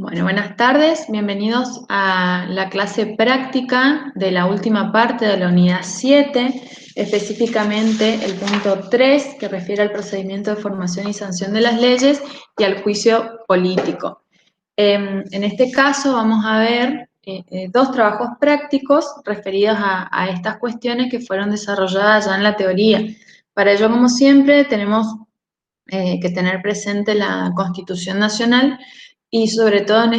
Bueno, buenas tardes, bienvenidos a la clase práctica de la última parte de la unidad 7, específicamente el punto 3, que refiere al procedimiento de formación y sanción de las leyes y al juicio político. En este caso vamos a ver dos trabajos prácticos referidos a estas cuestiones que fueron desarrolladas ya en la teoría. Para ello, como siempre, tenemos que tener presente la Constitución Nacional y sobre todo en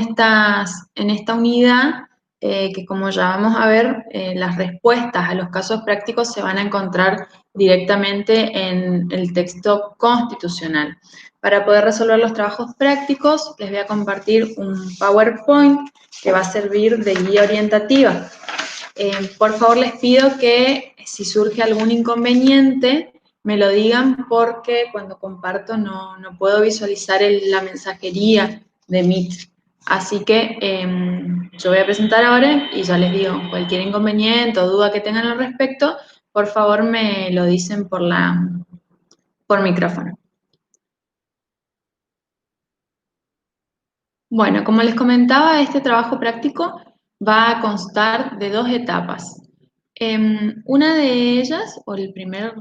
esta unidad, que como ya vamos a ver, las respuestas a los casos prácticos se van a encontrar directamente en el texto constitucional. Para poder resolver los trabajos prácticos, les voy a compartir un PowerPoint que va a servir de guía orientativa. Por favor, les pido que si surge algún inconveniente, me lo digan porque cuando comparto no puedo visualizar la mensajería de Meet. Así que yo voy a presentar ahora y ya les digo, cualquier inconveniente o duda que tengan al respecto, por favor me lo dicen por micrófono. Bueno, como les comentaba, este trabajo práctico va a constar de dos etapas. Una de ellas, o el primer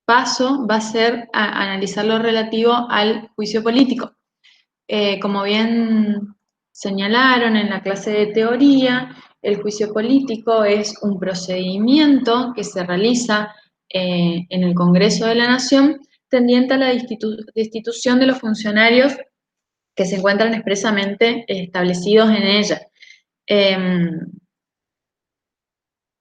paso, va a ser analizar lo relativo al juicio político. Como bien señalaron en la clase de teoría, el juicio político es un procedimiento que se realiza en el Congreso de la Nación tendiente a la destitución de los funcionarios que se encuentran expresamente establecidos en ella.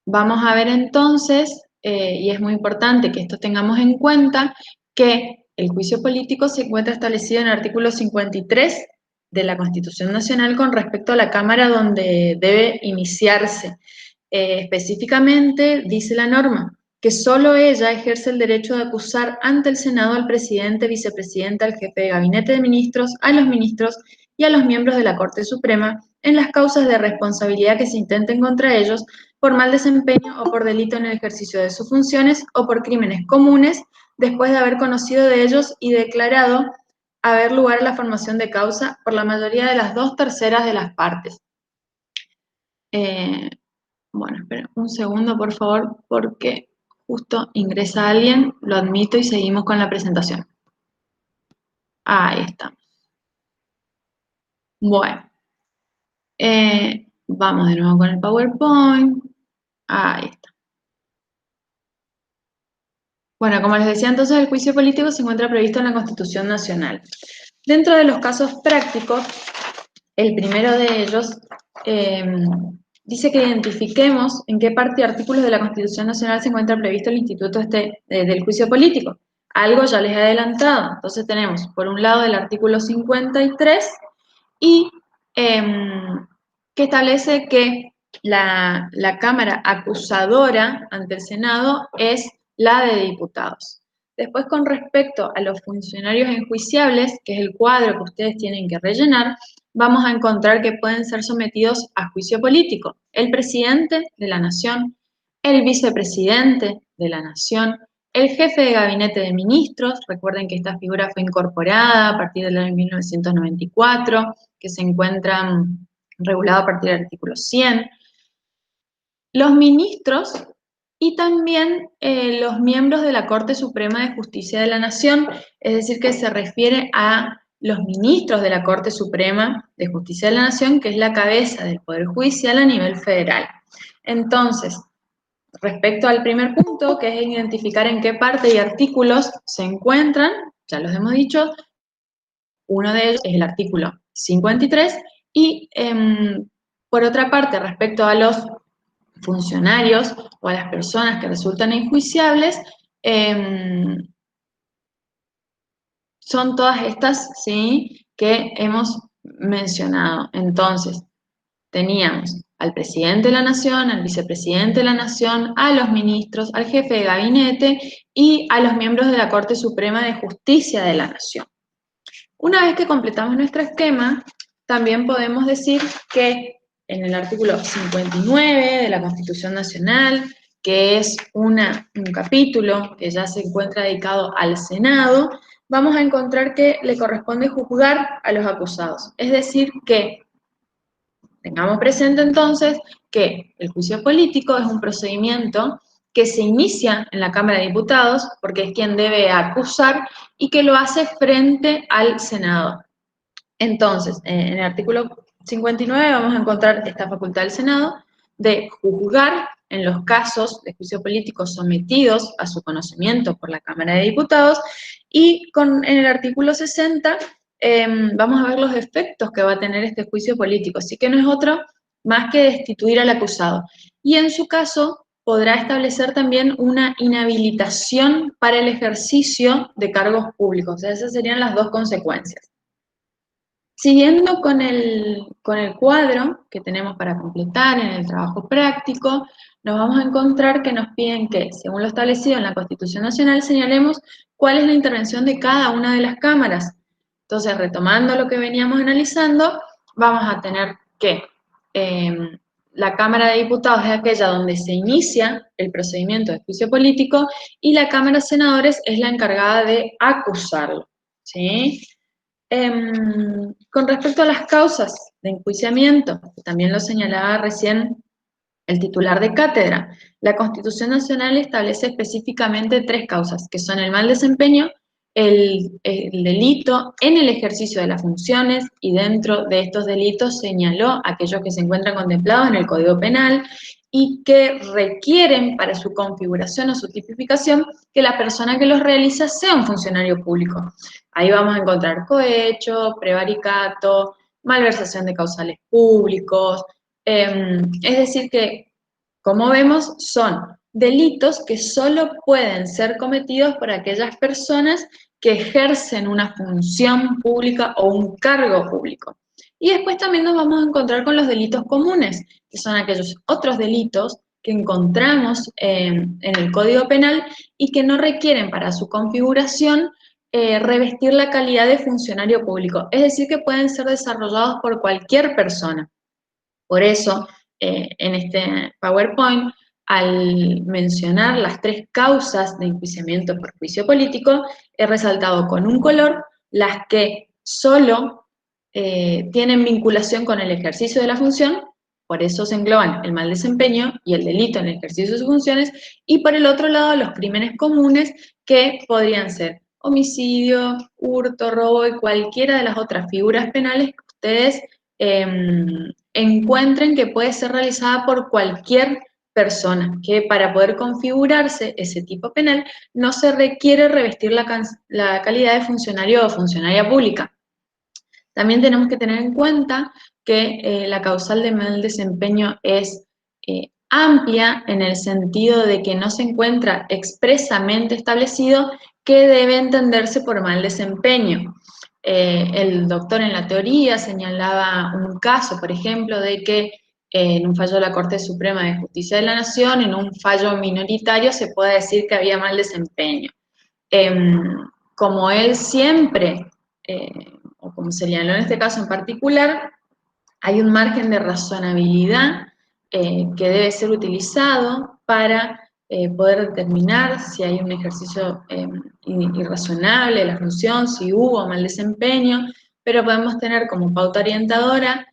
Vamos a ver entonces, y es muy importante que esto tengamos en cuenta, que el juicio político se encuentra establecido en el artículo 53 de la Constitución Nacional con respecto a la Cámara donde debe iniciarse. Específicamente dice la norma que solo ella ejerce el derecho de acusar ante el Senado al presidente, vicepresidente, al jefe de gabinete de ministros, a los ministros y a los miembros de la Corte Suprema en las causas de responsabilidad que se intenten contra ellos por mal desempeño o por delito en el ejercicio de sus funciones o por crímenes comunes, después de haber conocido de ellos y declarado haber lugar a la formación de causa por la mayoría de las 2/3 de las partes. Bueno, esperen un segundo, por favor, porque justo ingresa alguien, lo admito y seguimos con la presentación. Ahí está. Bueno, vamos de nuevo con el PowerPoint. Ahí está. Bueno, como les decía entonces, el juicio político se encuentra previsto en la Constitución Nacional. Dentro de los casos prácticos, el primero de ellos dice que identifiquemos en qué parte y artículos de la Constitución Nacional se encuentra previsto el instituto del juicio político. Algo ya les he adelantado. Entonces tenemos, por un lado, el artículo 53 y que establece que la Cámara acusadora ante el Senado es la de diputados. Después, con respecto a los funcionarios enjuiciables, que es el cuadro que ustedes tienen que rellenar, vamos a encontrar que pueden ser sometidos a juicio político el presidente de la Nación, el vicepresidente de la Nación, el jefe de gabinete de ministros. Recuerden que esta figura fue incorporada a partir del año 1994, que se encuentra regulado a partir del artículo 100. Los ministros y también los miembros de la Corte Suprema de Justicia de la Nación, es decir, que se refiere a los ministros de la Corte Suprema de Justicia de la Nación, que es la cabeza del Poder Judicial a nivel federal. Entonces, respecto al primer punto, que es identificar en qué parte y artículos se encuentran, ya los hemos dicho, uno de ellos es el artículo 53, y por otra parte, respecto a los funcionarios o a las personas que resultan enjuiciables, son todas estas, ¿sí?, que hemos mencionado. Entonces, teníamos al presidente de la Nación, al vicepresidente de la Nación, a los ministros, al jefe de gabinete y a los miembros de la Corte Suprema de Justicia de la Nación. Una vez que completamos nuestro esquema, también podemos decir que en el artículo 59 de la Constitución Nacional, que es un capítulo que ya se encuentra dedicado al Senado, vamos a encontrar que le corresponde juzgar a los acusados. Es decir, que Tengamos presente entonces que el juicio político es un procedimiento que se inicia en la Cámara de Diputados, porque es quien debe acusar, y que lo hace frente al Senado. Entonces, en el artículo 59 vamos a encontrar esta facultad del Senado de juzgar en los casos de juicio político sometidos a su conocimiento por la Cámara de Diputados, y en el artículo 60 vamos a ver los efectos que va a tener este juicio político, así que no es otro más que destituir al acusado. Y en su caso podrá establecer también una inhabilitación para el ejercicio de cargos públicos. O sea, esas serían las dos consecuencias. Siguiendo con el cuadro que tenemos para completar en el trabajo práctico, nos vamos a encontrar que nos piden que, según lo establecido en la Constitución Nacional, señalemos cuál es la intervención de cada una de las cámaras. Entonces, retomando lo que veníamos analizando, vamos a tener que la Cámara de Diputados es aquella donde se inicia el procedimiento de juicio político y la Cámara de Senadores es la encargada de acusarlo, ¿sí? Con respecto a las causas de enjuiciamiento, también lo señalaba recién el titular de cátedra, la Constitución Nacional establece específicamente tres causas, que son el mal desempeño, el delito en el ejercicio de las funciones, y dentro de estos delitos señaló aquellos que se encuentran contemplados en el Código Penal y que requieren para su configuración o su tipificación que la persona que los realiza sea un funcionario público. Ahí vamos a encontrar cohecho, prevaricato, malversación de causales públicos, es decir que, como vemos, son delitos que solo pueden ser cometidos por aquellas personas que ejercen una función pública o un cargo público. Y después también nos vamos a encontrar con los delitos comunes, que son aquellos otros delitos que encontramos en el Código Penal y que no requieren para su configuración revestir la calidad de funcionario público. Es decir, que pueden ser desarrollados por cualquier persona. Por eso, en este PowerPoint, al mencionar las tres causas de enjuiciamiento por juicio político, he resaltado con un color las que solo tienen vinculación con el ejercicio de la función, por eso se engloban el mal desempeño y el delito en el ejercicio de sus funciones, y por el otro lado los crímenes comunes que podrían ser homicidio, hurto, robo y cualquiera de las otras figuras penales que ustedes encuentren que puede ser realizada por cualquier persona, que para poder configurarse ese tipo penal no se requiere revestir la calidad de funcionario o funcionaria pública. También tenemos que tener en cuenta que la causal de mal desempeño es amplia en el sentido de que no se encuentra expresamente establecido que debe entenderse por mal desempeño. El doctor en la teoría señalaba un caso, por ejemplo, de que en un fallo de la Corte Suprema de Justicia de la Nación, en un fallo minoritario, se puede decir que había mal desempeño. Como él siempre, o como señaló en este caso en particular, hay un margen de razonabilidad que debe ser utilizado para poder determinar si hay un ejercicio irrazonable de la función, si hubo mal desempeño, pero podemos tener como pauta orientadora,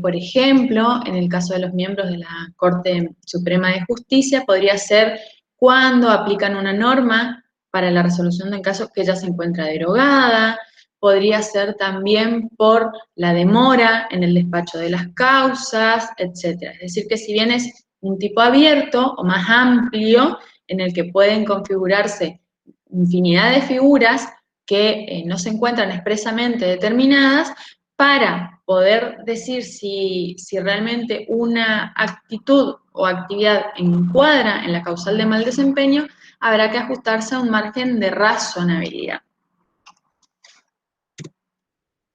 por ejemplo, en el caso de los miembros de la Corte Suprema de Justicia, podría ser cuando aplican una norma para la resolución de un caso que ya se encuentra derogada, podría ser también por la demora en el despacho de las causas, etc. Es decir, que si bien es un tipo abierto o más amplio, en el que pueden configurarse infinidad de figuras que no se encuentran expresamente determinadas, para poder decir si realmente una actitud o actividad encuadra en la causal de mal desempeño, habrá que ajustarse a un margen de razonabilidad.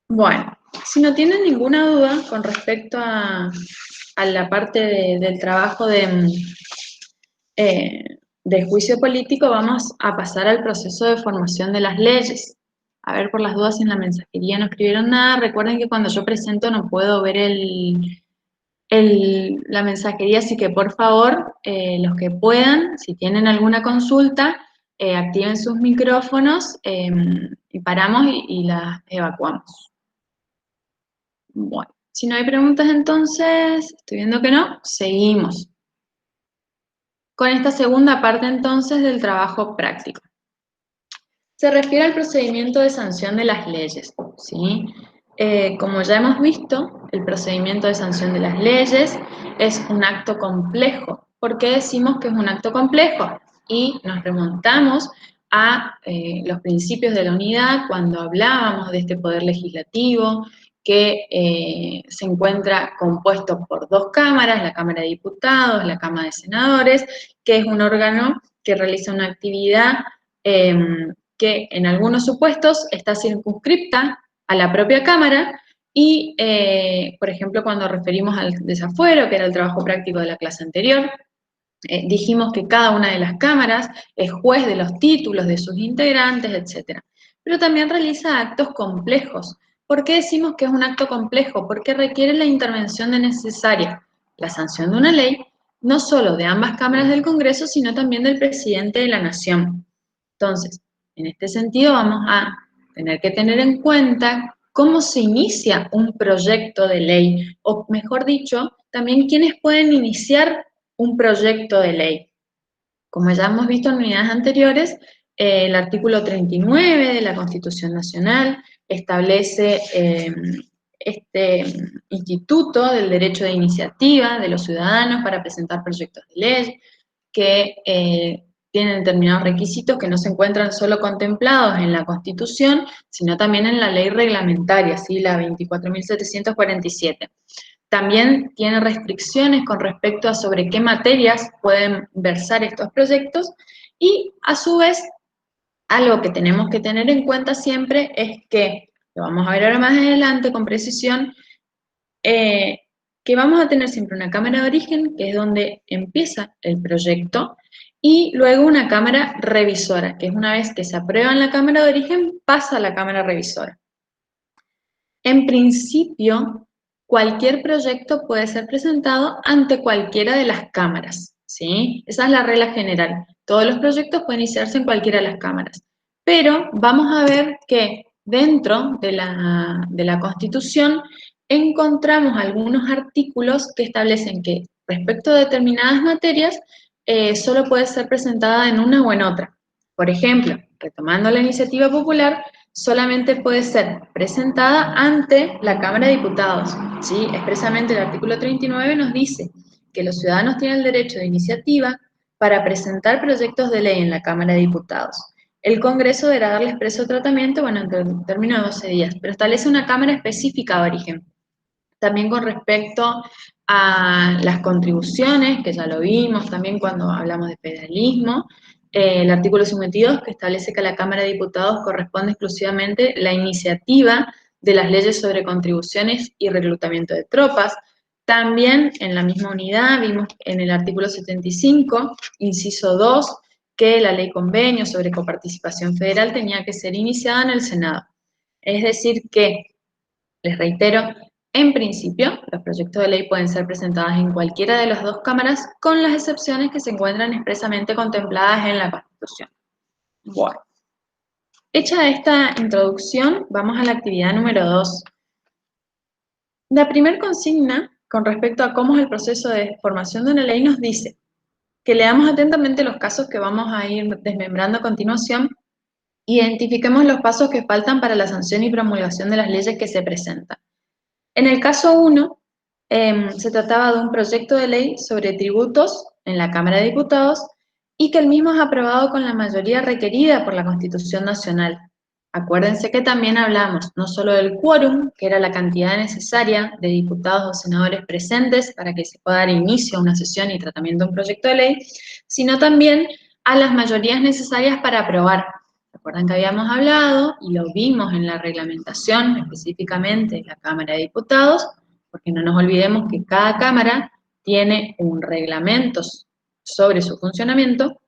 Bueno, si no tienen ninguna duda con respecto a la parte del trabajo de juicio político, vamos a pasar al proceso de formación de las leyes. A ver, por las dudas, si en la mensajería no escribieron nada. Recuerden que cuando yo presento no puedo ver la mensajería, así que por favor, los que puedan, si tienen alguna consulta, activen sus micrófonos y paramos y las evacuamos. Bueno, Si no hay preguntas, entonces, estoy viendo que no, seguimos. Con esta segunda parte, entonces, del trabajo práctico. Se refiere al procedimiento de sanción de las leyes, ¿sí? Como ya hemos visto, el procedimiento de sanción de las leyes es un acto complejo. ¿Por qué decimos que es un acto complejo? Y nos remontamos a los principios de la unidad cuando hablábamos de este poder legislativo que se encuentra compuesto por dos cámaras, la Cámara de Diputados, la Cámara de Senadores, que es un órgano que realiza una actividad que en algunos supuestos está circunscripta a la propia Cámara y, por ejemplo, cuando referimos al desafuero, que era el trabajo práctico de la clase anterior, dijimos que cada una de las cámaras es juez de los títulos de sus integrantes, etc. Pero también realiza actos complejos. ¿Por qué decimos que es un acto complejo? Porque requiere la intervención de necesaria, la sanción de una ley, no solo de ambas cámaras del Congreso, sino también del presidente de la Nación. Entonces, en este sentido vamos a tener que tener en cuenta cómo se inicia un proyecto de ley, o mejor dicho, también quiénes pueden iniciar un proyecto de ley. Como ya hemos visto en unidades anteriores, el artículo 39 de la Constitución Nacional establece este instituto del derecho de iniciativa de los ciudadanos para presentar proyectos de ley, que tienen determinados requisitos que no se encuentran solo contemplados en la Constitución, sino también en la ley reglamentaria, ¿sí? La 24.747. También tiene restricciones con respecto a sobre qué materias pueden versar estos proyectos y, a su vez, algo que tenemos que tener en cuenta siempre es que, lo vamos a ver ahora más adelante con precisión, que vamos a tener siempre una cámara de origen, que es donde empieza el proyecto, y luego una cámara revisora, que es una vez que se aprueba en la cámara de origen, pasa a la cámara revisora. En principio, cualquier proyecto puede ser presentado ante cualquiera de las cámaras, ¿sí? Esa es la regla general. Todos los proyectos pueden iniciarse en cualquiera de las cámaras. Pero vamos a ver que dentro de la Constitución encontramos algunos artículos que establecen que respecto a determinadas materias solo puede ser presentada en una o en otra. Por ejemplo, retomando la iniciativa popular, solamente puede ser presentada ante la Cámara de Diputados, ¿sí? Expresamente el artículo 39 nos dice que los ciudadanos tienen el derecho de iniciativa para presentar proyectos de ley en la Cámara de Diputados. El Congreso deberá darle expreso tratamiento, bueno, entre el término de 12 días, pero establece una Cámara específica de origen. También con respecto a las contribuciones, que ya lo vimos también cuando hablamos de federalismo, el artículo 52 que establece que a la Cámara de Diputados corresponde exclusivamente la iniciativa de las leyes sobre contribuciones y reclutamiento de tropas. También en la misma unidad vimos en el artículo 75, inciso 2, que la ley convenio sobre coparticipación federal tenía que ser iniciada en el Senado. Es decir que, les reitero, en principio, los proyectos de ley pueden ser presentados en cualquiera de las dos cámaras, con las excepciones que se encuentran expresamente contempladas en la Constitución. Bueno, hecha esta introducción, vamos a la actividad número 2. La primera consigna, con respecto a cómo es el proceso de formación de una ley, nos dice que leamos atentamente los casos que vamos a ir desmembrando a continuación, identifiquemos los pasos que faltan para la sanción y promulgación de las leyes que se presentan. En el caso 1, se trataba de un proyecto de ley sobre tributos en la Cámara de Diputados y que el mismo es aprobado con la mayoría requerida por la Constitución Nacional. Acuérdense que también hablamos no solo del quórum, que era la cantidad necesaria de diputados o senadores presentes para que se pueda dar inicio a una sesión y tratamiento de un proyecto de ley, sino también a las mayorías necesarias para aprobar. ¿Recuerdan que habíamos hablado y lo vimos en la reglamentación, específicamente en la Cámara de Diputados? Porque no nos olvidemos que cada Cámara tiene un reglamento sobre su funcionamiento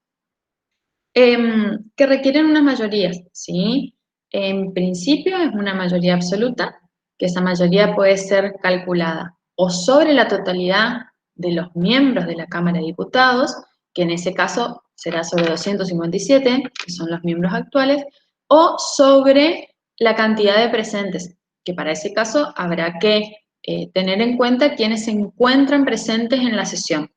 que requieren unas mayorías, ¿sí? En principio es una mayoría absoluta, que esa mayoría puede ser calculada o sobre la totalidad de los miembros de la Cámara de Diputados, que en ese caso será sobre 257, que son los miembros actuales, o sobre la cantidad de presentes, que para ese caso habrá que tener en cuenta quienes se encuentran presentes en la sesión.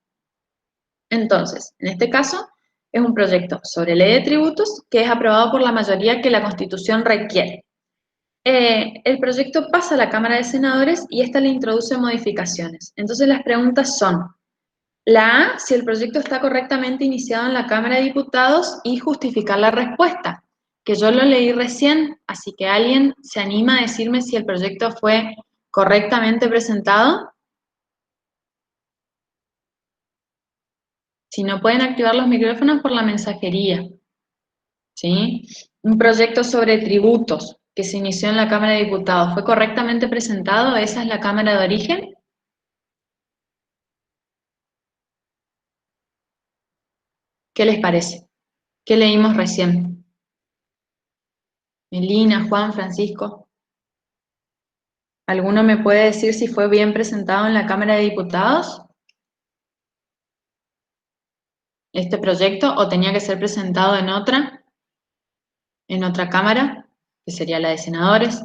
Entonces, en este caso, es un proyecto sobre ley de tributos que es aprobado por la mayoría que la Constitución requiere. El proyecto pasa a la Cámara de Senadores y ésta le introduce modificaciones. Entonces, las preguntas son: la A, si el proyecto está correctamente iniciado en la Cámara de Diputados, y justificar la respuesta, que yo lo leí recién, así que alguien se anima a decirme si el proyecto fue correctamente presentado. Si no, pueden activar los micrófonos por la mensajería, ¿sí? Un proyecto sobre tributos que se inició en la Cámara de Diputados, ¿fue correctamente presentado? ¿Esa es la Cámara de origen? ¿Qué les parece? ¿Qué leímos recién? Melina, Juan, Francisco. ¿Alguno me puede decir si fue bien presentado en la Cámara de Diputados este proyecto, o tenía que ser presentado en otra Cámara, que sería la de senadores?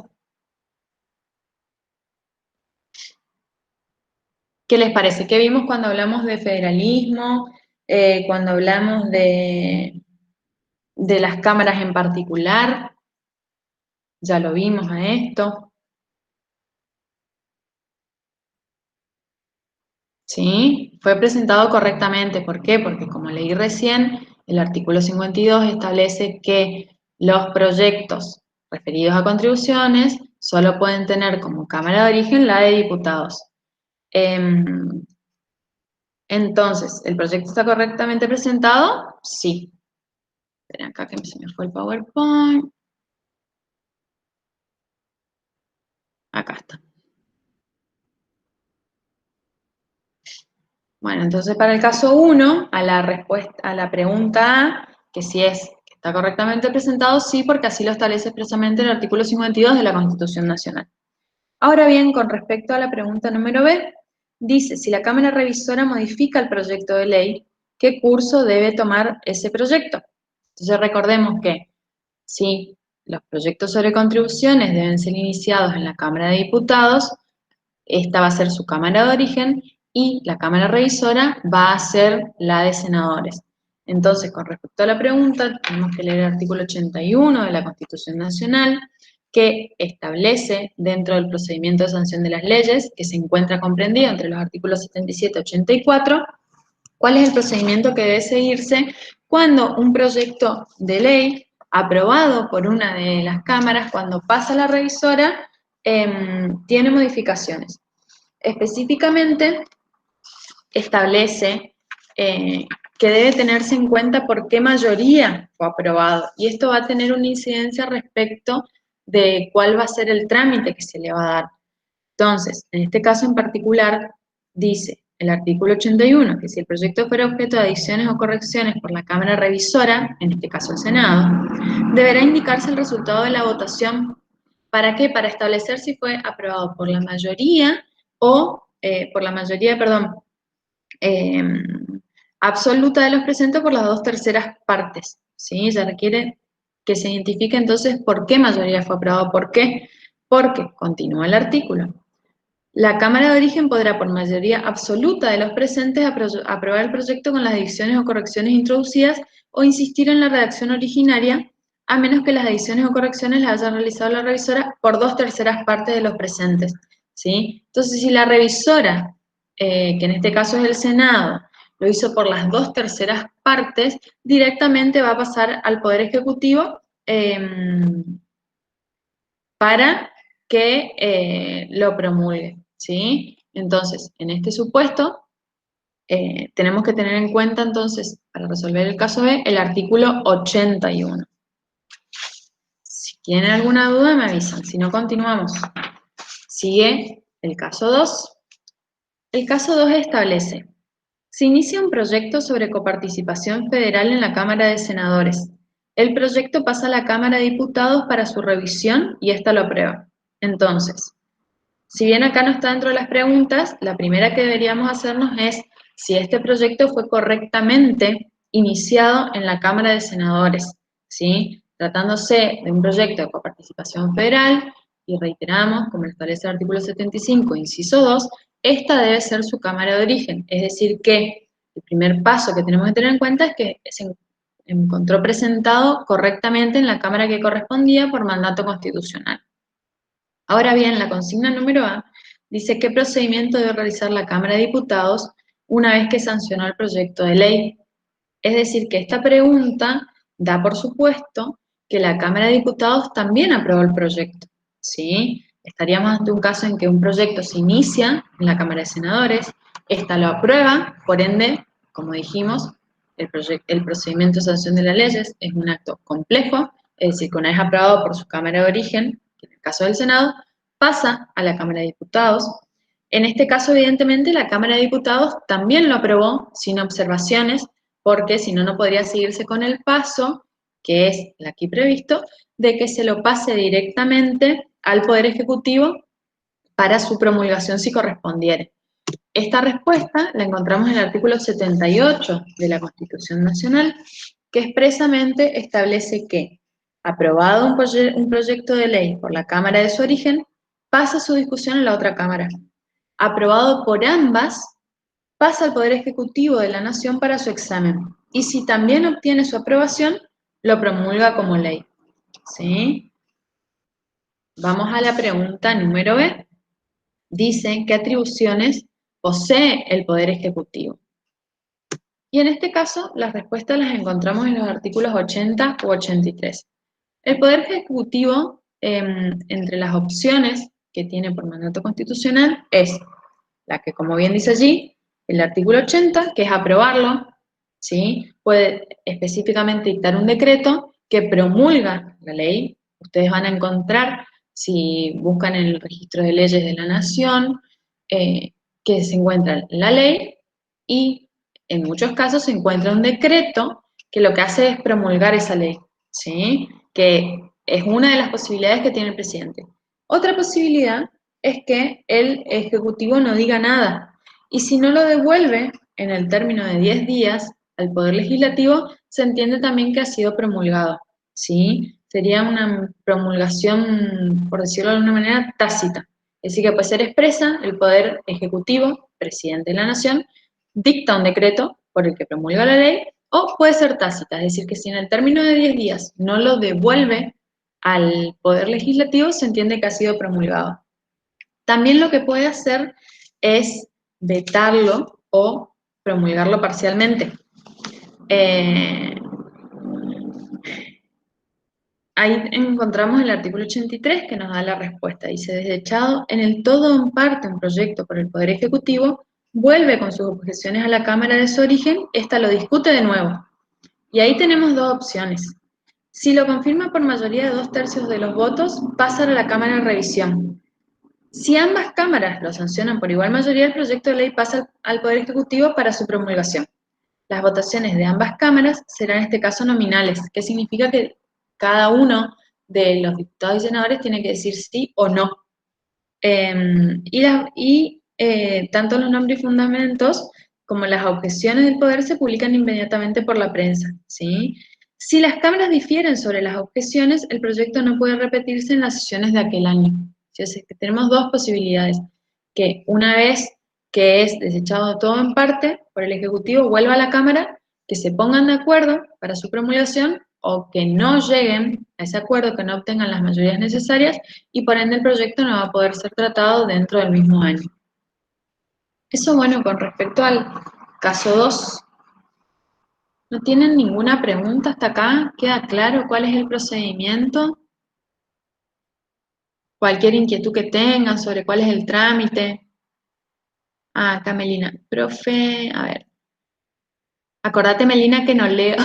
¿Qué les parece? ¿Qué vimos cuando hablamos de federalismo? Cuando hablamos de las cámaras en particular, ya lo vimos a esto, ¿sí? Fue presentado correctamente. ¿Por qué? Porque, como leí recién, el artículo 52 establece que los proyectos referidos a contribuciones solo pueden tener como Cámara de origen la de diputados. Entonces, ¿el proyecto está correctamente presentado? Sí. Esperen acá que se me fue el PowerPoint. Acá está. Bueno, entonces para el caso 1, a la pregunta A, que si está correctamente presentado, sí, porque así lo establece expresamente el artículo 52 de la Constitución Nacional. Ahora bien, con respecto a la pregunta número B, dice: si la Cámara Revisora modifica el proyecto de ley, ¿qué curso debe tomar ese proyecto? Entonces recordemos que si los proyectos sobre contribuciones deben ser iniciados en la Cámara de Diputados, esta va a ser su Cámara de origen y la Cámara Revisora va a ser la de senadores. Entonces, con respecto a la pregunta, tenemos que leer el artículo 81 de la Constitución Nacional, que establece, dentro del procedimiento de sanción de las leyes, que se encuentra comprendido entre los artículos 77 y 84, cuál es el procedimiento que debe seguirse cuando un proyecto de ley aprobado por una de las cámaras, cuando pasa a la revisora, tiene modificaciones. Específicamente, establece que debe tenerse en cuenta por qué mayoría fue aprobado, y esto va a tener una incidencia respecto de cuál va a ser el trámite que se le va a dar. Entonces, en este caso en particular, dice el artículo 81 que si el proyecto fuera objeto de adiciones o correcciones por la Cámara Revisora, en este caso el Senado, deberá indicarse el resultado de la votación. ¿Para qué? Para establecer si fue aprobado por la mayoría o eh, absoluta de los presentes, por las 2/3 partes, ¿sí? Ya requiere que se identifique entonces por qué mayoría fue aprobado. ¿Por qué? Porque, continúa el artículo, la Cámara de origen podrá, por mayoría absoluta de los presentes, aprobar el proyecto con las adiciones o correcciones introducidas o insistir en la redacción originaria, a menos que las adiciones o correcciones las haya realizado la revisora por 2/3 partes de los presentes, ¿sí? Entonces, si la revisora, que en este caso es el Senado, lo hizo por las 2/3 partes, directamente va a pasar al Poder Ejecutivo para que lo promulgue, ¿sí? Entonces, en este supuesto, tenemos que tener en cuenta entonces, para resolver el caso B, el artículo 81. Si tienen alguna duda me avisan, si no continuamos. Sigue el caso 2. El caso 2 establece: se inicia un proyecto sobre coparticipación federal en la Cámara de Senadores. El proyecto pasa a la Cámara de Diputados para su revisión y ésta lo aprueba. Entonces, si bien acá no está dentro de las preguntas, la primera que deberíamos hacernos es si este proyecto fue correctamente iniciado en la Cámara de Senadores, ¿sí? Tratándose de un proyecto de coparticipación federal, y reiteramos, como lo establece el artículo 75, inciso 2, esta debe ser su cámara de origen, es decir que el primer paso que tenemos que tener en cuenta es que se encontró presentado correctamente en la cámara que correspondía por mandato constitucional. Ahora bien, la consigna número A dice qué procedimiento debe realizar la Cámara de Diputados una vez que sancionó el proyecto de ley. Es decir, que esta pregunta da por supuesto que la Cámara de Diputados también aprobó el proyecto, ¿sí? Estaríamos ante un caso en que un proyecto se inicia en la Cámara de Senadores, esta lo aprueba, por ende, como dijimos, el procedimiento de sanción de las leyes es un acto complejo, es decir, que una vez aprobado por su Cámara de origen, en el caso del Senado, pasa a la Cámara de Diputados. En este caso, evidentemente, la Cámara de Diputados también lo aprobó sin observaciones, porque si no, no podría seguirse con el paso, que es el aquí previsto, de que se lo pase directamente al Poder Ejecutivo para su promulgación si correspondiere. Esta respuesta la encontramos en el artículo 78 de la Constitución Nacional, que expresamente establece que, aprobado un proyecto de ley por la Cámara de su origen, pasa su discusión en la otra Cámara. Aprobado por ambas, pasa al Poder Ejecutivo de la Nación para su examen. Y si también obtiene su aprobación, lo promulga como ley. ¿Sí? Vamos a la pregunta número B. Dice, ¿qué atribuciones posee el Poder Ejecutivo? Y en este caso, las respuestas las encontramos en los artículos 80 u 83. El Poder Ejecutivo, entre las opciones que tiene por mandato constitucional, es la que, como bien dice allí, el artículo 80, que es aprobarlo, ¿sí? Puede específicamente dictar un decreto que promulga la ley. Ustedes van a encontrar, si buscan en el registro de leyes de la Nación, que se encuentra la ley y en muchos casos se encuentra un decreto que lo que hace es promulgar esa ley, ¿sí? Que es una de las posibilidades que tiene el presidente. Otra posibilidad es que el Ejecutivo no diga nada. Y si no lo devuelve en el término de 10 días al Poder Legislativo, se entiende también que ha sido promulgado, ¿sí? Sería una promulgación, por decirlo de alguna manera, tácita. Es decir, que puede ser expresa, el Poder Ejecutivo, presidente de la Nación, dicta un decreto por el que promulga la ley, o puede ser tácita, es decir, que si en el término de 10 días no lo devuelve al Poder Legislativo, se entiende que ha sido promulgado. También lo que puede hacer es vetarlo o promulgarlo parcialmente. Ahí encontramos el artículo 83 que nos da la respuesta. Dice, desechado en el todo o en parte un proyecto por el Poder Ejecutivo, vuelve con sus objeciones a la Cámara de su origen, ésta lo discute de nuevo. Y ahí tenemos dos opciones. Si lo confirma por mayoría de 2/3 de los votos, pasa a la Cámara de revisión. Si ambas cámaras lo sancionan por igual mayoría, el proyecto de ley pasa al Poder Ejecutivo para su promulgación. Las votaciones de ambas cámaras serán en este caso nominales, que significa que cada uno de los diputados y senadores tiene que decir sí o no. Tanto los nombres y fundamentos como las objeciones del poder se publican inmediatamente por la prensa, ¿sí? Si las cámaras difieren sobre las objeciones, el proyecto no puede repetirse en las sesiones de aquel año. Entonces, tenemos dos posibilidades, que una vez que es desechado todo en parte por el Ejecutivo, vuelva a la Cámara, que se pongan de acuerdo para su promulgación, o que no lleguen a ese acuerdo, que no obtengan las mayorías necesarias, y por ende el proyecto no va a poder ser tratado dentro del mismo año. Eso, bueno, con respecto al caso 2. ¿No tienen ninguna pregunta hasta acá? ¿Queda claro cuál es el procedimiento? Cualquier inquietud que tengan sobre cuál es el trámite. Ah, acá Melina. Profe, a ver. Acordate, Melina, que no leo.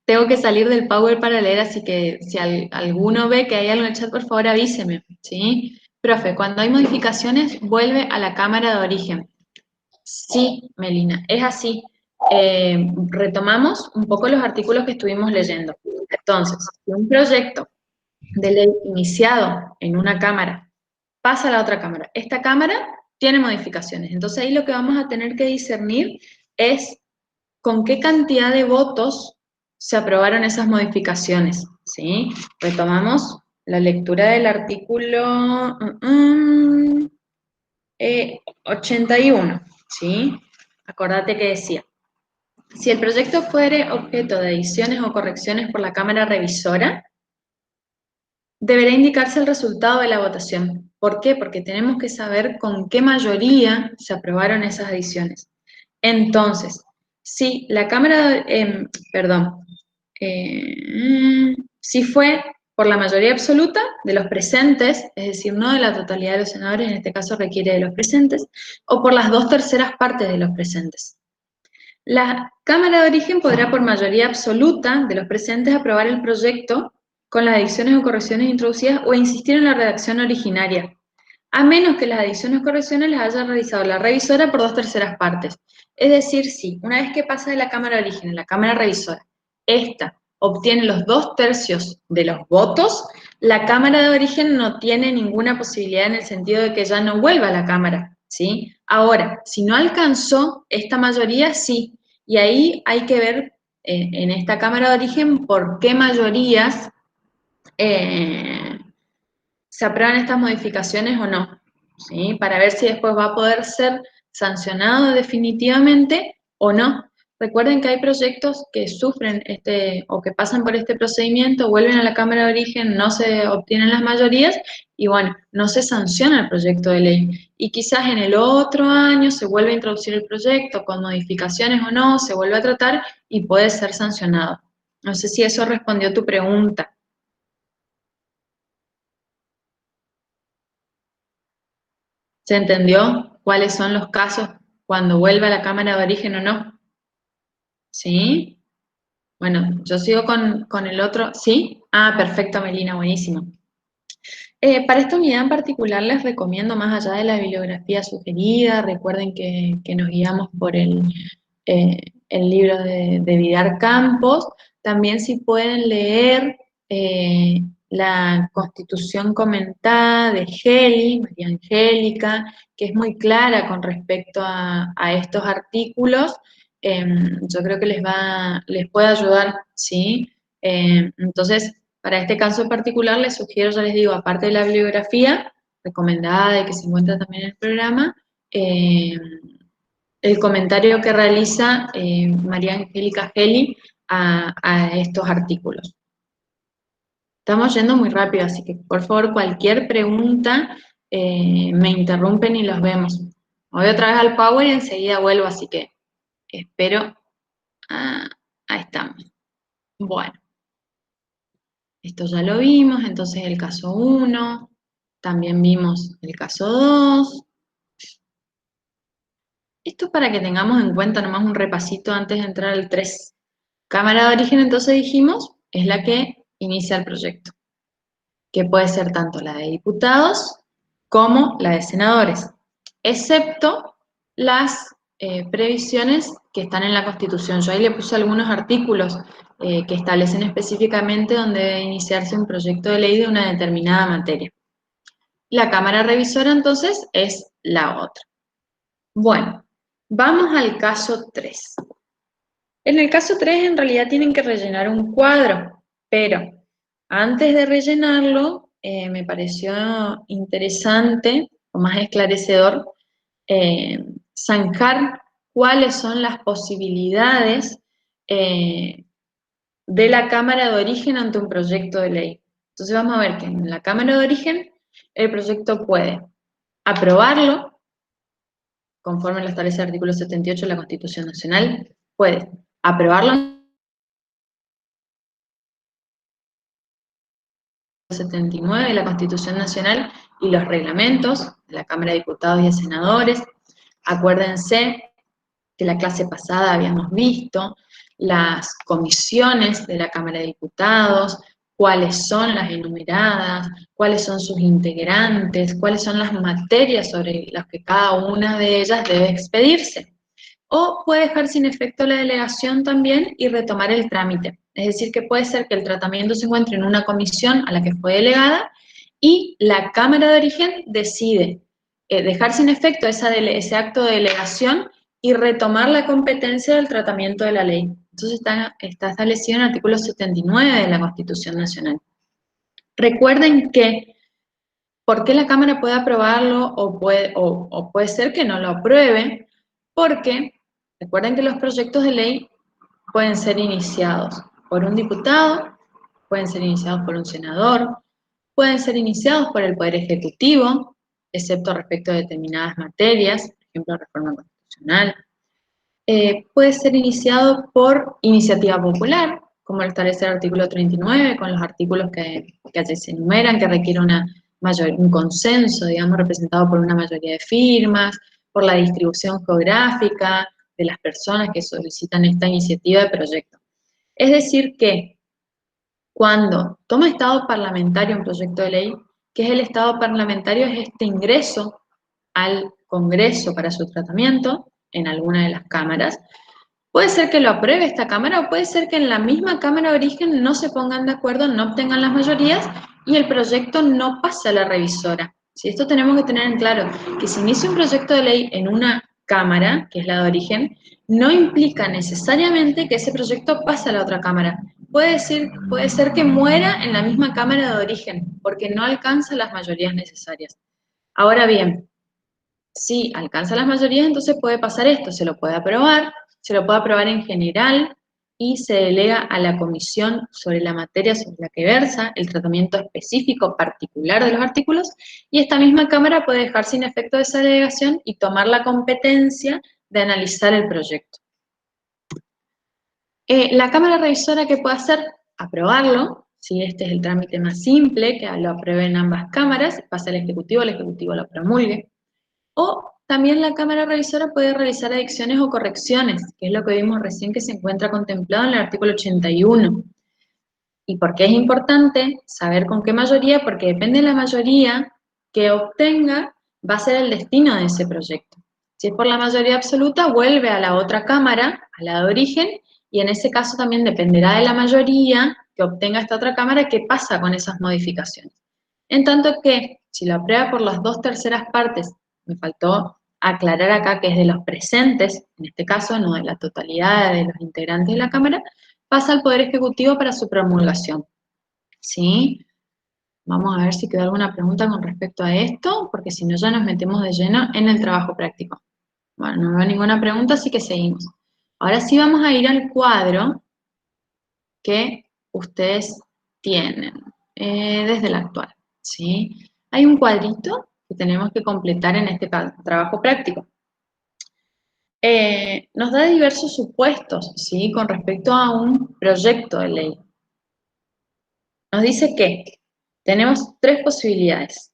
Tengo que salir del Power para leer, así que si alguno ve que hay algo en el chat, por favor avíseme, ¿sí? Profe, cuando hay modificaciones, vuelve a la cámara de origen. Sí, Melina, es así. Retomamos un poco los artículos que estuvimos leyendo. Entonces, si un proyecto de ley iniciado en una cámara pasa a la otra cámara, esta cámara tiene modificaciones. Entonces ahí lo que vamos a tener que discernir es con qué cantidad de votos se aprobaron esas modificaciones, ¿sí? Retomamos la lectura del artículo 81, ¿sí? Acordate que decía, si el proyecto fuere objeto de ediciones o correcciones por la Cámara Revisora, deberá indicarse el resultado de la votación. ¿Por qué? Porque tenemos que saber con qué mayoría se aprobaron esas adiciones. Entonces, si la Cámara, si fue por la mayoría absoluta de los presentes, es decir, no de la totalidad de los senadores, en este caso requiere de los presentes, o por las 2/3 de los presentes. La Cámara de Origen podrá por mayoría absoluta de los presentes aprobar el proyecto con las adiciones o correcciones introducidas o insistir en la redacción originaria, a menos que las adiciones o correcciones las haya realizado la revisora por 2/3 partes. Es decir, si una vez que pasa de la Cámara de Origen a la Cámara Revisora, esta obtiene los 2/3 de los votos, la Cámara de Origen no tiene ninguna posibilidad en el sentido de que ya no vuelva a la Cámara, ¿sí? Ahora, si no alcanzó esta mayoría, sí, y ahí hay que ver en esta Cámara de Origen por qué mayorías se aprueban estas modificaciones o no, ¿sí? Para ver si después va a poder ser sancionado definitivamente o no. Recuerden que hay proyectos que sufren o que pasan por este procedimiento, vuelven a la Cámara de Origen, no se obtienen las mayorías y bueno, no se sanciona el proyecto de ley. Y quizás en el otro año se vuelve a introducir el proyecto con modificaciones o no, se vuelve a tratar y puede ser sancionado. No sé si eso respondió a tu pregunta. ¿Se entendió cuáles son los casos cuando vuelva a la Cámara de Origen o no? ¿Sí? Bueno, yo sigo con el otro. ¿Sí? Ah, perfecto, Melina, buenísimo. Para esta unidad en particular les recomiendo, más allá de la bibliografía sugerida, recuerden que nos guiamos por el libro de Vidar Campos, también si pueden leer la Constitución comentada de Geli, María Angélica, que es muy clara con respecto a estos artículos, yo creo que les puede ayudar, ¿sí? Entonces, para este caso en particular, les sugiero, ya les digo, aparte de la bibliografía recomendada y que se encuentra también en el programa, el comentario que realiza María Angélica Geli a estos artículos. Estamos yendo muy rápido, así que por favor, cualquier pregunta, me interrumpen y los vemos. Voy otra vez al Power y enseguida vuelvo, así que espero. Ah, ahí estamos. Bueno. Esto ya lo vimos, entonces el caso 1, también vimos el caso 2. Esto es para que tengamos en cuenta nomás un repasito antes de entrar al 3. Cámara de Origen, entonces dijimos, es la que inicia el proyecto, que puede ser tanto la de diputados como la de senadores, excepto las previsiones que están en la Constitución. Yo ahí le puse algunos artículos que establecen específicamente dónde debe iniciarse un proyecto de ley de una determinada materia. La Cámara Revisora, entonces, es la otra. Bueno, vamos al caso 3. En el caso 3, en realidad tienen que rellenar un cuadro, pero antes de rellenarlo, me pareció interesante o más esclarecedor zanjar cuáles son las posibilidades de la Cámara de Origen ante un proyecto de ley. Entonces vamos a ver que en la Cámara de Origen el proyecto puede aprobarlo, conforme lo establece el artículo 78 de la Constitución Nacional, puede aprobarlo en el 79 de la Constitución Nacional y los reglamentos de la Cámara de Diputados y de Senadores. Acuérdense que la clase pasada habíamos visto las comisiones de la Cámara de Diputados, cuáles son las enumeradas, cuáles son sus integrantes, cuáles son las materias sobre las que cada una de ellas debe expedirse. O puede dejar sin efecto la delegación también y retomar el trámite. Es decir, que puede ser que el tratamiento se encuentre en una comisión a la que fue delegada y la Cámara de Origen decide dejar sin efecto ese acto de delegación y retomar la competencia del tratamiento de la ley. Entonces está establecido en el artículo 79 de la Constitución Nacional. Recuerden que, ¿por qué la Cámara puede aprobarlo o puede ser que no lo apruebe? Porque recuerden que los proyectos de ley pueden ser iniciados por un diputado, pueden ser iniciados por un senador, pueden ser iniciados por el Poder Ejecutivo, excepto respecto a determinadas materias, por ejemplo, reforma constitucional. Puede ser iniciado por iniciativa popular, como lo establece el artículo 39, con los artículos que allí se enumeran, que requiere un consenso, digamos, representado por una mayoría de firmas, por la distribución geográfica de las personas que solicitan esta iniciativa de proyecto. Es decir que cuando toma estado parlamentario un proyecto de ley, ¿qué es el estado parlamentario? Es este ingreso al Congreso para su tratamiento en alguna de las cámaras. Puede ser que lo apruebe esta Cámara o puede ser que en la misma Cámara de origen no se pongan de acuerdo, no obtengan las mayorías y el proyecto no pasa a la revisora. Si esto tenemos que tener en claro, que si inicia un proyecto de ley en una Cámara, que es la de origen, no implica necesariamente que ese proyecto pase a la otra Cámara. Puede ser que muera en la misma Cámara de origen, porque no alcanza las mayorías necesarias. Ahora bien, si alcanza las mayorías, entonces puede pasar esto, se lo puede aprobar en general y se delega a la comisión sobre la materia sobre la que versa el tratamiento específico particular de los artículos, y esta misma Cámara puede dejar sin efecto esa delegación y tomar la competencia de analizar el proyecto. La Cámara Revisora, ¿qué puede hacer? Aprobarlo, si este es el trámite más simple, que lo aprueben ambas cámaras, pasa al Ejecutivo, el Ejecutivo lo promulgue. O también la Cámara Revisora puede realizar adicciones o correcciones, que es lo que vimos recién que se encuentra contemplado en el artículo 81. ¿Y por qué es importante saber con qué mayoría? Porque depende de la mayoría que obtenga, va a ser el destino de ese proyecto. Si es por la mayoría absoluta, vuelve a la otra Cámara, a la de origen, y en ese caso también dependerá de la mayoría que obtenga esta otra Cámara qué pasa con esas modificaciones. En tanto que, si lo aprueba por las 2/3 partes, me faltó aclarar acá que es de los presentes, en este caso no de la totalidad de los integrantes de la Cámara, pasa al Poder Ejecutivo para su promulgación. ¿Sí? Vamos a ver si quedó alguna pregunta con respecto a esto, porque si no ya nos metemos de lleno en el trabajo práctico. Bueno, no veo ninguna pregunta, así que seguimos. Ahora sí vamos a ir al cuadro que ustedes tienen desde el actual. ¿Sí? Hay un cuadrito que tenemos que completar en este trabajo práctico. Nos da diversos supuestos, ¿sí? Con respecto a un proyecto de ley. Nos dice que tenemos tres posibilidades.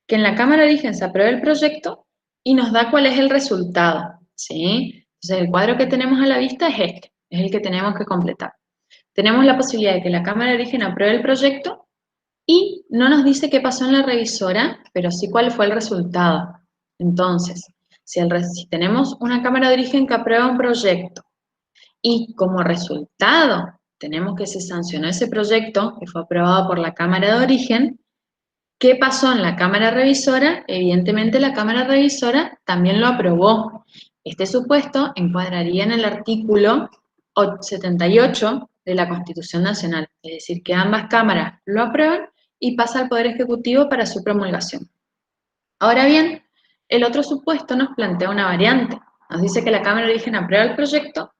Que en la Cámara de Origen se apruebe el proyecto y nos da cuál es el resultado, ¿sí? Entonces el cuadro que tenemos a la vista es este, es el que tenemos que completar. Tenemos la posibilidad de que la Cámara de Origen apruebe el proyecto y no nos dice qué pasó en la revisora, pero sí cuál fue el resultado. Entonces, si tenemos una Cámara de Origen que aprueba un proyecto y como resultado tenemos que se sancionó ese proyecto que fue aprobado por la Cámara de Origen, ¿qué pasó en la Cámara Revisora? Evidentemente la Cámara Revisora también lo aprobó. Este supuesto encuadraría en el artículo 78 de la Constitución Nacional, es decir, que ambas cámaras lo aprueban y pasa al Poder Ejecutivo para su promulgación. Ahora bien, el otro supuesto nos plantea una variante. Nos dice que la Cámara de Origen aprueba el proyecto,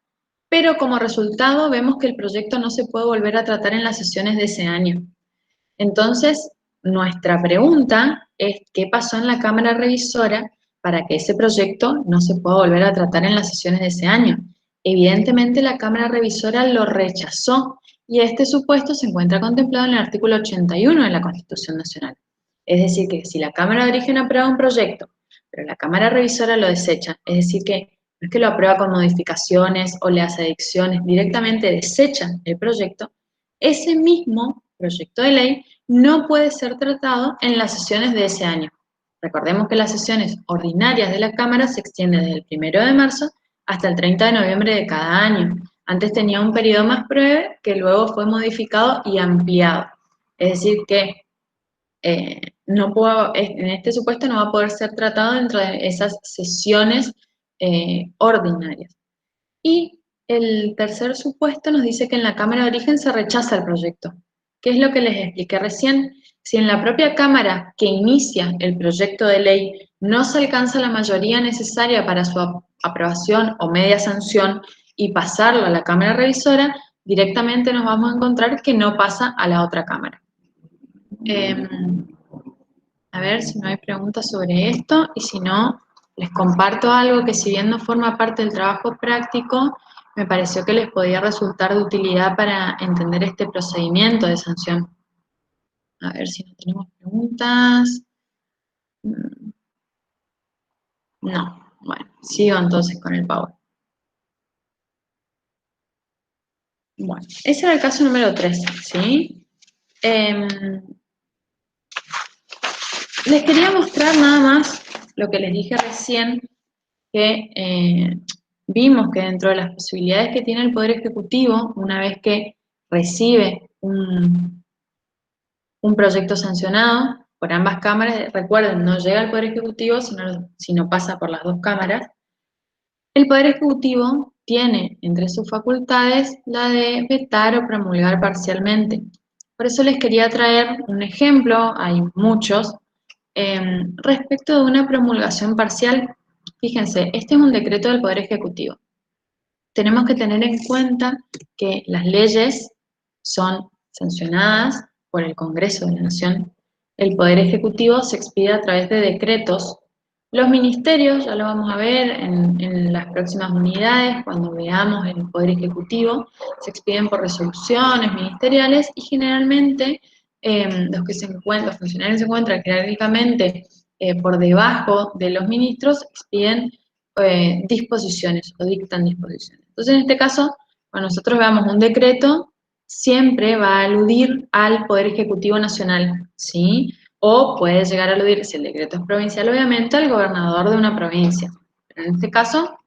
pero como resultado vemos que el proyecto no se puede volver a tratar en las sesiones de ese año. Entonces, nuestra pregunta es qué pasó en la Cámara Revisora para que ese proyecto no se pueda volver a tratar en las sesiones de ese año. Evidentemente la Cámara Revisora lo rechazó y este supuesto se encuentra contemplado en el artículo 81 de la Constitución Nacional. Es decir, que si la Cámara de Origen aprueba un proyecto, pero la Cámara Revisora lo desecha, es decir, que no es que lo aprueba con modificaciones o le hace adicciones, directamente desecha el proyecto, ese mismo proyecto de ley no puede ser tratado en las sesiones de ese año. Recordemos que las sesiones ordinarias de la Cámara se extienden desde el 1 de marzo hasta el 30 de noviembre de cada año. Antes tenía un periodo más breve que luego fue modificado y ampliado. Es decir que en este supuesto no va a poder ser tratado dentro de esas sesiones ordinarias. Y el tercer supuesto nos dice que en la Cámara de Origen se rechaza el proyecto. ¿Qué es lo que les expliqué recién? Si en la propia Cámara que inicia el proyecto de ley no se alcanza la mayoría necesaria para su aprobación o media sanción y pasarlo a la Cámara Revisora, directamente nos vamos a encontrar que no pasa a la otra Cámara. A ver si no hay preguntas sobre esto, y si no, les comparto algo que, si bien no forma parte del trabajo práctico, me pareció que les podía resultar de utilidad para entender este procedimiento de sanción. A ver si no tenemos preguntas. No, bueno, sigo entonces con el Power. Bueno, ese era el caso número 3, ¿sí? Les quería mostrar nada más lo que les dije recién, que vimos que dentro de las posibilidades que tiene el Poder Ejecutivo, una vez que recibe un proyecto sancionado por ambas cámaras, recuerden, no llega al Poder Ejecutivo, sino pasa por las dos cámaras, el Poder Ejecutivo tiene entre sus facultades la de vetar o promulgar parcialmente. Por eso les quería traer un ejemplo, hay muchos, respecto de una promulgación parcial. Fíjense, este es un decreto del Poder Ejecutivo. Tenemos que tener en cuenta que las leyes son sancionadas por el Congreso de la Nación. El Poder Ejecutivo se expide a través de decretos. Los ministerios, ya lo vamos a ver en las próximas unidades, cuando veamos el Poder Ejecutivo, se expiden por resoluciones ministeriales, y generalmente los funcionarios se encuentran jerárquicamente por debajo de los ministros, expiden disposiciones o dictan disposiciones. Entonces, en este caso, cuando nosotros veamos un decreto, siempre va a aludir al Poder Ejecutivo Nacional, ¿sí? O puede llegar a aludir, si el decreto es provincial, obviamente, al gobernador de una provincia. Pero en este caso,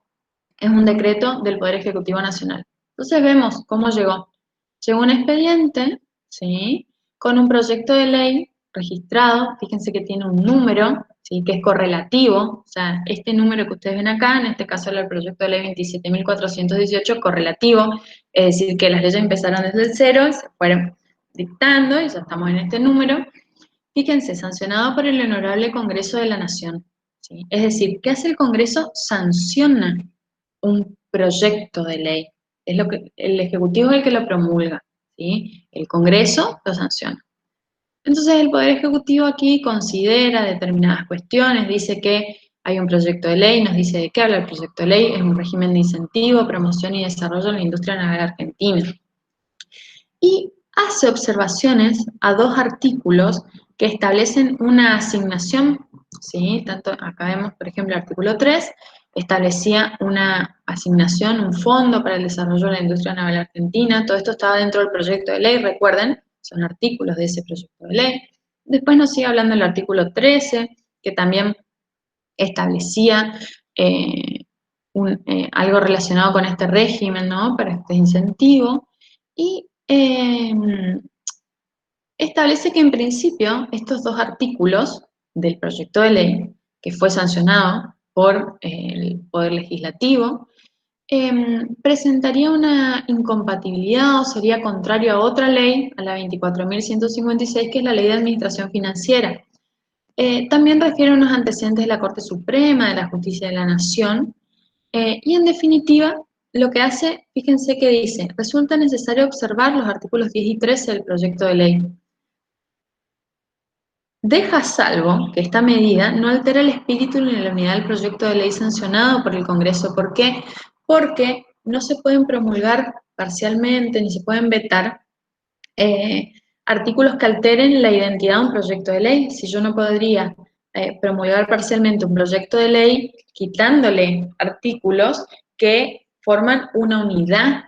es un decreto del Poder Ejecutivo Nacional. Entonces vemos cómo llegó. Llegó un expediente, ¿sí? Con un proyecto de ley registrado, fíjense que tiene un número, ¿sí? Que es correlativo, o sea, este número que ustedes ven acá, en este caso el proyecto de ley 27.418, correlativo, es decir, que las leyes empezaron desde el cero y se fueron dictando, y ya estamos en este número. Fíjense, sancionado por el Honorable Congreso de la Nación, ¿sí? Es decir, ¿qué hace el Congreso? Sanciona un proyecto de ley. Es lo que, el Ejecutivo es el que lo promulga, ¿sí? El Congreso lo sanciona. Entonces el Poder Ejecutivo aquí considera determinadas cuestiones, dice que hay un proyecto de ley, nos dice de qué habla el proyecto de ley, es un régimen de incentivo, promoción y desarrollo en la industria naval argentina. Y hace observaciones a dos artículos que establecen una asignación, ¿sí? Tanto acá vemos, por ejemplo, el artículo 3, establecía una asignación, un fondo para el desarrollo de la industria naval argentina. Todo esto estaba dentro del proyecto de ley, recuerden, son artículos de ese proyecto de ley. Después nos sigue hablando el artículo 13, que también establecía algo relacionado con este régimen, ¿no? Para este incentivo. Y establece que en principio estos dos artículos del proyecto de ley, que fue sancionado por el Poder Legislativo, presentaría una incompatibilidad o sería contrario a otra ley, a la 24.156, que es la Ley de Administración Financiera. También refiere a unos antecedentes de la Corte Suprema, de la Justicia de la Nación, y en definitiva, lo que hace, fíjense que dice, resulta necesario observar los artículos 10 y 13 del proyecto de ley. Deja salvo que esta medida no altera el espíritu ni la unidad del proyecto de ley sancionado por el Congreso. ¿Por qué? Porque no se pueden promulgar parcialmente ni se pueden vetar artículos que alteren la identidad de un proyecto de ley. Si yo no podría promulgar parcialmente un proyecto de ley quitándole artículos que forman una unidad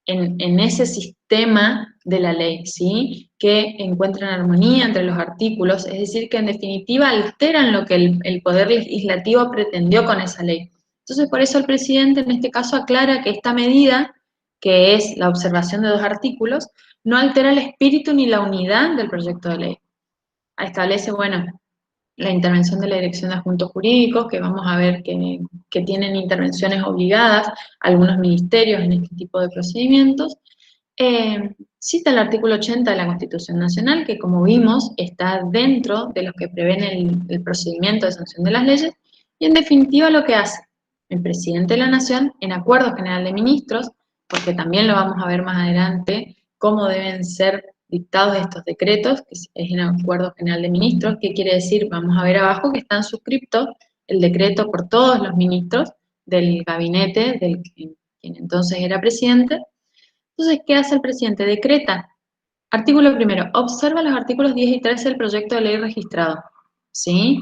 en ese sistema de la ley, ¿sí? Que encuentran armonía entre los artículos, es decir, que en definitiva alteran lo que el Poder Legislativo pretendió con esa ley. Entonces, por eso el presidente en este caso aclara que esta medida, que es la observación de dos artículos, no altera el espíritu ni la unidad del proyecto de ley. Establece, bueno, la intervención de la Dirección de Asuntos Jurídicos, que vamos a ver que tienen intervenciones obligadas algunos ministerios en este tipo de procedimientos, cita el artículo 80 de la Constitución Nacional, que como vimos está dentro de los que prevén el procedimiento de sanción de las leyes, y en definitiva lo que hace el presidente de la Nación, en acuerdo general de ministros, porque también lo vamos a ver más adelante, cómo deben ser dictados estos decretos, que es en acuerdo general de ministros. ¿Qué quiere decir? Vamos a ver abajo que están suscriptos el decreto por todos los ministros del gabinete del quien entonces era presidente. Entonces, ¿qué hace el presidente? Decreta. Artículo primero, observa los artículos 10 y 13 del proyecto de ley registrado. ¿Sí?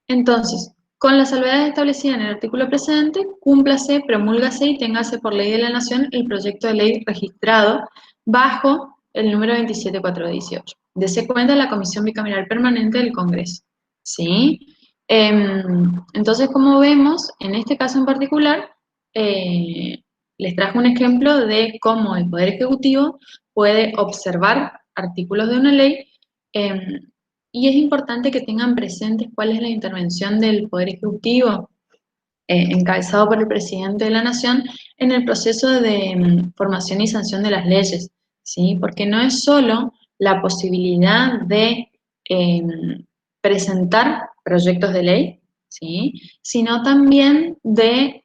Entonces, con las salvedades establecidas en el artículo precedente, cúmplase, promúlgase y téngase por ley de la Nación el proyecto de ley registrado bajo el número 27418. Dese cuenta la Comisión Bicameral Permanente del Congreso. ¿Sí? Entonces, como vemos, en este caso en particular, les trajo un ejemplo de cómo el Poder Ejecutivo puede observar artículos de una ley, y es importante que tengan presentes cuál es la intervención del Poder Ejecutivo, encabezado por el presidente de la Nación, en el proceso de formación y sanción de las leyes, ¿sí? Porque no es solo la posibilidad de presentar proyectos de ley, ¿sí? Sino también de,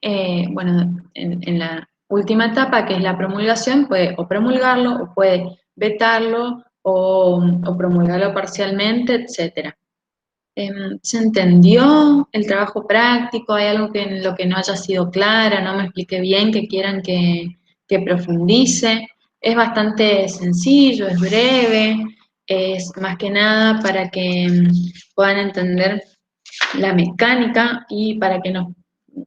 bueno, en la última etapa, que es la promulgación, puede o promulgarlo, o puede vetarlo, o promulgarlo parcialmente, etcétera. ¿Se entendió el trabajo práctico? ¿Hay algo que en lo que no haya sido clara, no me expliqué bien, que quieran que profundice? Es bastante sencillo, es breve, es más que nada para que puedan entender la mecánica y para que nos,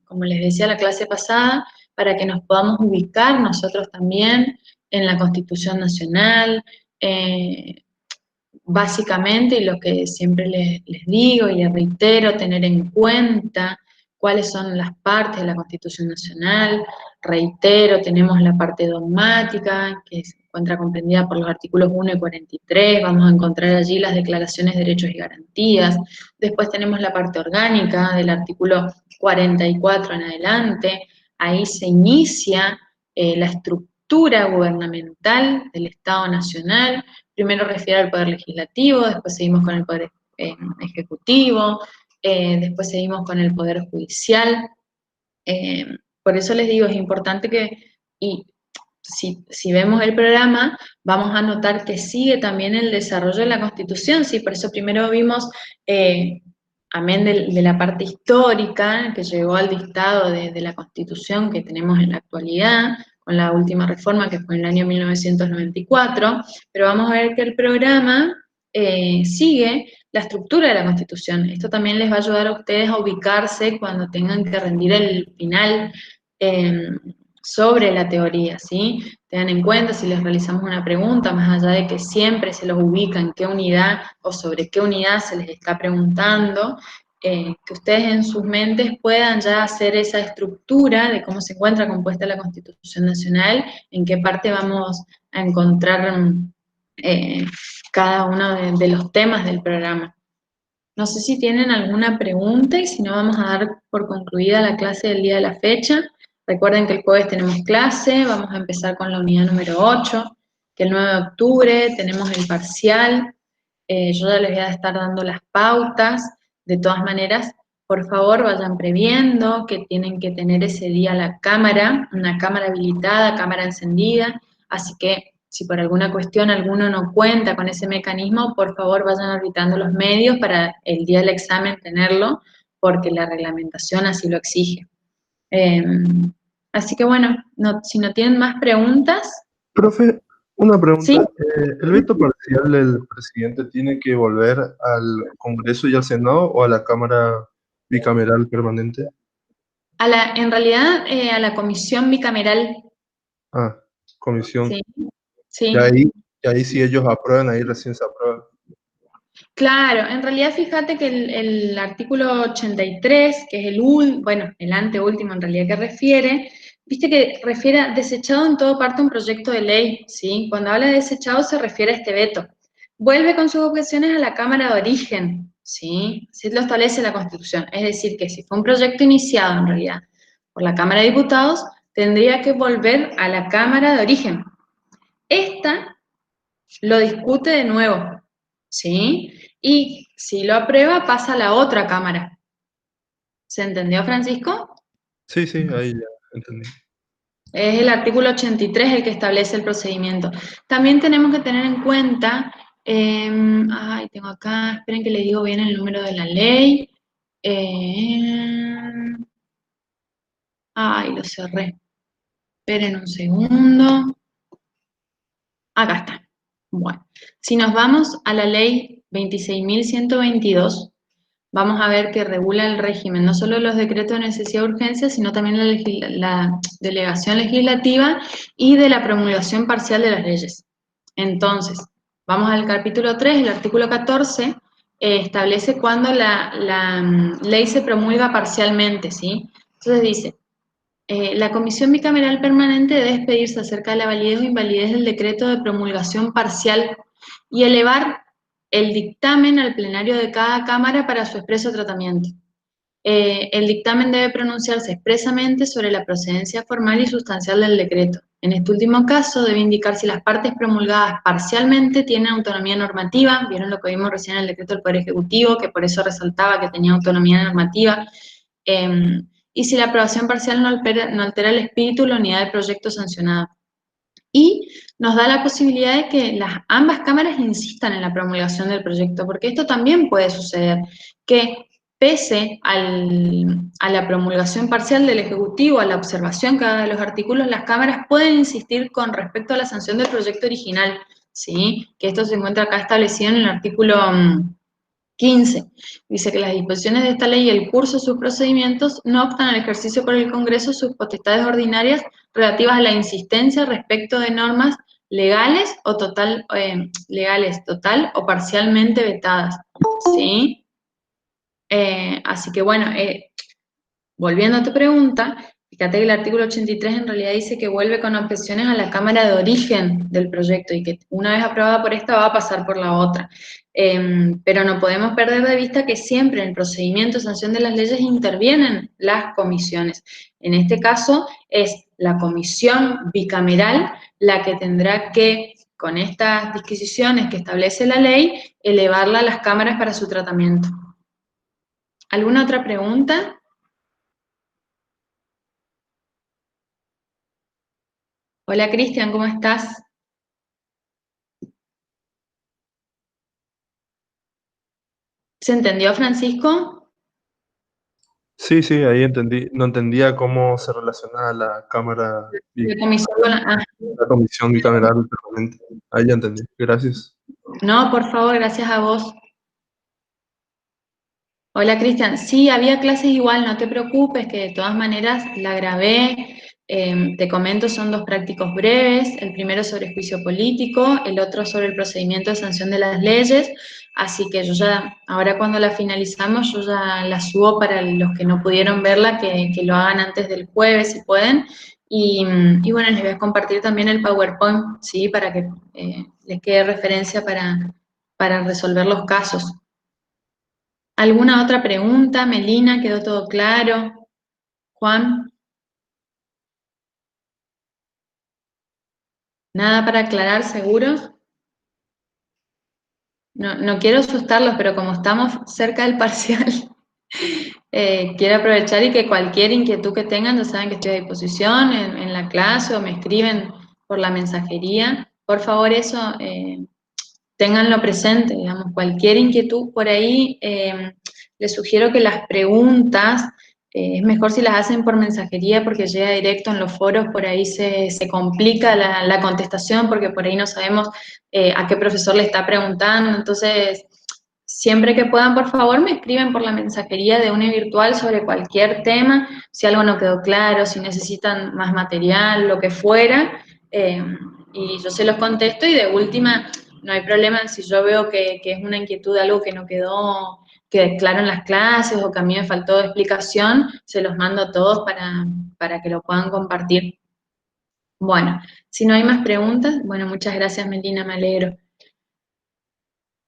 como les decía la clase pasada, para que nos podamos ubicar nosotros también en la Constitución Nacional. Básicamente, y lo que siempre les digo y les reitero, tener en cuenta cuáles son las partes de la Constitución Nacional. Reitero, tenemos la parte dogmática, que se encuentra comprendida por los artículos 1 y 43, vamos a encontrar allí las declaraciones de derechos y garantías. Después tenemos la parte orgánica, del artículo 44 en adelante, ahí se inicia la estructura gubernamental del Estado Nacional. Primero refiere al Poder Legislativo, después seguimos con el Poder Ejecutivo, después seguimos con el Poder Judicial. Por eso les digo, es importante que, y si vemos el programa, vamos a notar que sigue también el desarrollo de la Constitución, ¿sí? Por eso primero vimos, amén de la parte histórica, que llegó al dictado de la Constitución que tenemos en la actualidad, con la última reforma que fue en el año 1994, pero vamos a ver que el programa sigue la estructura de la Constitución. Esto también les va a ayudar a ustedes a ubicarse cuando tengan que rendir el final sobre la teoría, ¿sí? Tengan en cuenta si les realizamos una pregunta, más allá de que siempre se los ubica en qué unidad o sobre qué unidad se les está preguntando, que ustedes en sus mentes puedan ya hacer esa estructura de cómo se encuentra compuesta la Constitución Nacional, en qué parte vamos a encontrar cada uno de los temas del programa. No sé si tienen alguna pregunta y si no vamos a dar por concluida la clase del día de la fecha. Recuerden que el jueves tenemos clase, vamos a empezar con la unidad número 8, que el 9 de octubre tenemos el parcial. Yo ya les voy a estar dando las pautas. De todas maneras, por favor vayan previendo que tienen que tener ese día la cámara, una cámara habilitada, cámara encendida, así que si por alguna cuestión alguno no cuenta con ese mecanismo, por favor vayan arbitrando los medios para el día del examen tenerlo, porque la reglamentación así lo exige. Eh, Así que bueno, si no tienen más preguntas, Profe, una ¿sí? pregunta. ¿El veto parcial del presidente tiene que volver al Congreso y al Senado o a la Cámara Bicameral Permanente? En realidad, a la comisión bicameral, Ah, comisión. sí, Y sí. ahí, y ahí si ellos aprueban, ahí recién se aprueba. Claro, en realidad fíjate que el artículo 83, que es el anteúltimo en realidad que refiere, viste que refiere a desechado en todo parte un proyecto de ley, ¿sí? Cuando habla de desechado se refiere a este veto. Vuelve con sus objeciones a la Cámara de origen, ¿sí? Así lo establece la Constitución. Es decir, que si fue un proyecto iniciado en realidad por la Cámara de Diputados, tendría que volver a la Cámara de origen. Esta lo discute de nuevo, ¿sí? Y si lo aprueba, pasa a la otra cámara. ¿Se entendió, Francisco? Sí, sí, ahí ya entendí. Es el artículo 83 el que establece el procedimiento. También tenemos que tener en cuenta, ay, tengo acá, esperen que le digo bien el número de la ley. Ay, lo cerré. Esperen un segundo. Acá está. Bueno, si nos vamos a la ley 26.122, vamos a ver que regula el régimen, no solo los decretos de necesidad de urgencia, sino también la delegación legislativa y de la promulgación parcial de las leyes. Entonces, vamos al capítulo 3, el artículo 14, establece cuándo la ley se promulga parcialmente, ¿sí? Entonces dice, la Comisión Bicameral Permanente debe expedirse acerca de la validez o invalidez del decreto de promulgación parcial y elevar el dictamen al plenario de cada Cámara para su expreso tratamiento. El dictamen debe pronunciarse expresamente sobre la procedencia formal y sustancial del decreto. En este último caso, debe indicar si las partes promulgadas parcialmente tienen autonomía normativa. Vieron lo que vimos recién en el decreto del Poder Ejecutivo, que por eso resaltaba que tenía autonomía normativa. Y si la aprobación parcial no altera el espíritu o la unidad del proyecto sancionado. Y nos da la posibilidad de que ambas cámaras insistan en la promulgación del proyecto, porque esto también puede suceder, que pese a la promulgación parcial del Ejecutivo, a la observación que haga de los artículos, las cámaras pueden insistir con respecto a la sanción del proyecto original, ¿sí? Que esto se encuentra acá establecido en el artículo 15. Dice que las disposiciones de esta ley y el curso de sus procedimientos no obstan al ejercicio por el Congreso sus potestades ordinarias relativas a la insistencia respecto de normas legales total o parcialmente vetadas. ¿Sí? Así que bueno, volviendo a tu pregunta, fíjate que el artículo 83 en realidad dice que vuelve con objeciones a la Cámara de origen del proyecto y que una vez aprobada por esta va a pasar por la otra. Pero no podemos perder de vista que siempre en el procedimiento de sanción de las leyes intervienen las comisiones. En este caso es la comisión bicameral la que tendrá que, con estas disquisiciones que establece la ley, elevarla a las cámaras para su tratamiento. ¿Alguna otra pregunta? Hola Cristian, ¿cómo estás? ¿Se entendió, Francisco? Sí, sí, ahí entendí. No entendía cómo se relaciona la Cámara y La comisión con la Comisión Bicameral Permanente. Ahí ya entendí. Gracias. No, por favor, gracias a vos. Hola, Cristian. Sí, había clases igual, no te preocupes, que de todas maneras la grabé. Te comento, son dos prácticos breves, el primero sobre juicio político, el otro sobre el procedimiento de sanción de las leyes, así que yo ya, ahora cuando la finalizamos, yo ya la subo para los que no pudieron verla, que lo hagan antes del jueves si pueden, y bueno, les voy a compartir también el PowerPoint, ¿sí? Para que les quede referencia para resolver los casos. ¿Alguna otra pregunta, Melina? ¿Quedó todo claro? Juan, ¿nada para aclarar, seguro? No, no quiero asustarlos, pero como estamos cerca del parcial, quiero aprovechar y que cualquier inquietud que tengan, ya saben que estoy a disposición en la clase o me escriben por la mensajería. Por favor, eso, ténganlo presente, digamos, cualquier inquietud por ahí, les sugiero que las preguntas, es mejor si las hacen por mensajería porque llega directo en los foros, por ahí se complica la contestación porque por ahí no sabemos a qué profesor le está preguntando, entonces siempre que puedan, por favor, me escriben por la mensajería de UNE Virtual sobre cualquier tema, si algo no quedó claro, si necesitan más material, lo que fuera, y yo se los contesto y de última no hay problema si yo veo que es una inquietud de algo que no quedó claro en las clases o que a mí me faltó explicación, se los mando a todos para que lo puedan compartir. Bueno, si no hay más preguntas, bueno, muchas gracias Melina, me alegro.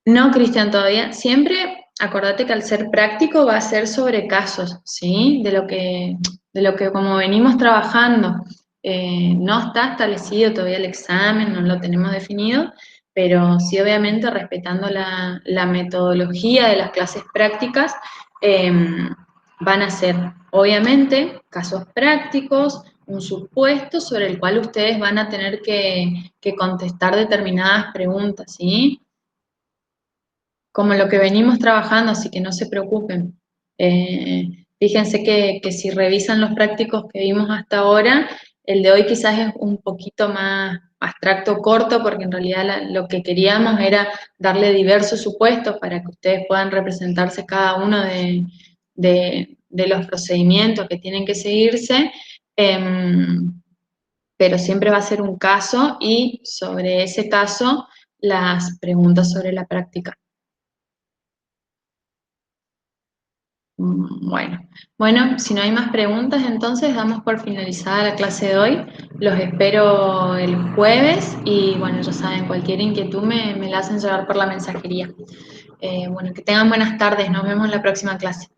No, Cristian, todavía, siempre acordate que al ser práctico va a ser sobre casos, ¿sí? De lo que como venimos trabajando, no está establecido todavía el examen, no lo tenemos definido, pero sí obviamente respetando la metodología de las clases prácticas, van a ser obviamente casos prácticos, un supuesto sobre el cual ustedes van a tener que contestar determinadas preguntas, ¿sí? Como lo que venimos trabajando, así que no se preocupen. Fíjense que si revisan los prácticos que vimos hasta ahora, el de hoy quizás es un poquito más abstracto, corto, porque en realidad lo que queríamos era darle diversos supuestos para que ustedes puedan representarse cada uno de los procedimientos que tienen que seguirse, pero siempre va a ser un caso y sobre ese caso las preguntas sobre la práctica. Bueno, si no hay más preguntas, entonces damos por finalizada la clase de hoy. Los espero el jueves y bueno, ya saben, cualquier inquietud me la hacen llegar por la mensajería. Bueno, que tengan buenas tardes, nos vemos en la próxima clase.